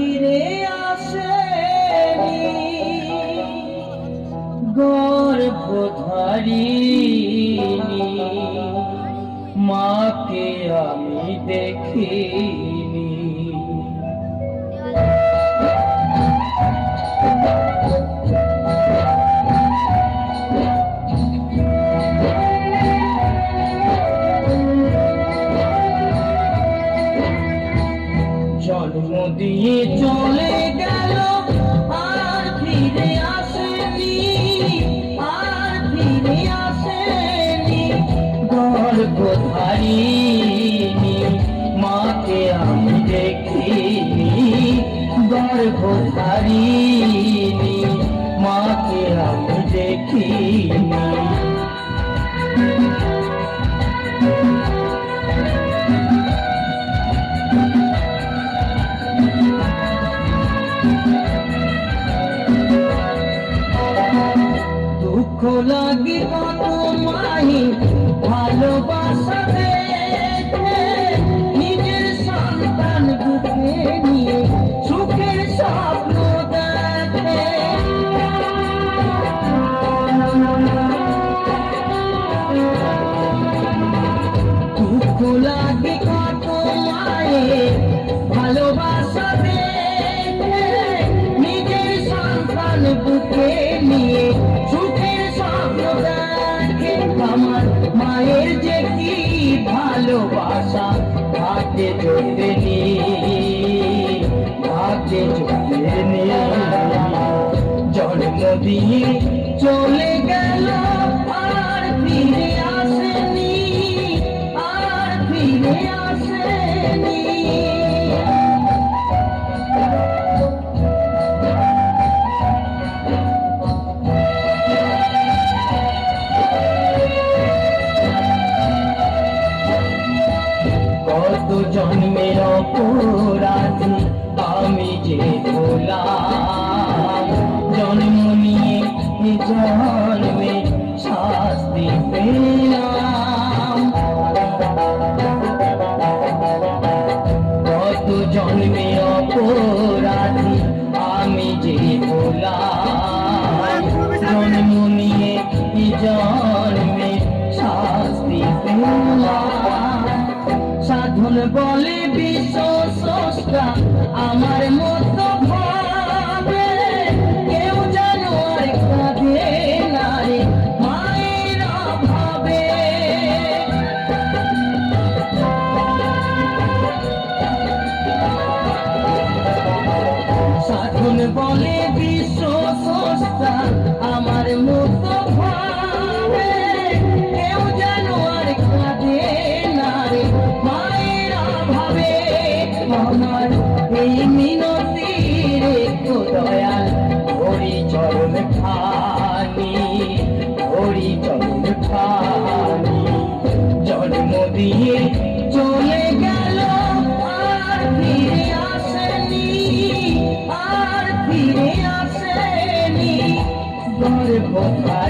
ফিরে আসেনি গর্ভধারিণী মাকে আমি দেখিনি। জন্ম দিয়ে চলে গেল আর ফিরে আসেনি, আর ফিরে আসেনি গর্ভধারিণী মাকে আমি দেখিনি, গর্ভধারিণী মাকে আমি দেখিনি। দুঃখ লাগে কত মাহি ভালোবাসা দেখে, নিজের সন্তান বুকে নিয়ে সুখের স্বপ্ন দেখে। দুঃখ লাগে কত মায়ের ভালোবাসা দেখে, নিজের সন্তান বুকে নিয়ে আমার মায়ের যে কি ভালোবাসা ভাগ্যে জোটেনি, ভাগ্যে জোটেনি। জন্ম দিয়ে চলে গেল আর ফিরে আসেনি, আর ফিরে আসেনি। কত জন্মের অপরাধী আমি যে হলাম, জন্ম নিয়ে জন্মে শাস্তি পেলাম। কত জন্মের অপরাধী আমি যে হলাম, জন্ম নিয়ে জন্মে শাস্তি পেলাম। সাধন বলে বিশ্ব স্রষ্টা আমার মতো ভাবে, কেউ যেন আর কাঁদে না রে মায়ের অভাবে। সাধন বলে বিশ্ব স্রষ্টা আমার মতো ভাবে, কেউ যেন আর কাঁদে না রে মায়ের অভাবে। আমার এই মিনতি রেখো দয়াল হরি চরণ খানি, হরি চরণ খানি। জন্ম দিয়ে চলে গেল আর ফিরে আসেনি, আর ফিরে আসেনি গর্ভধারিণী।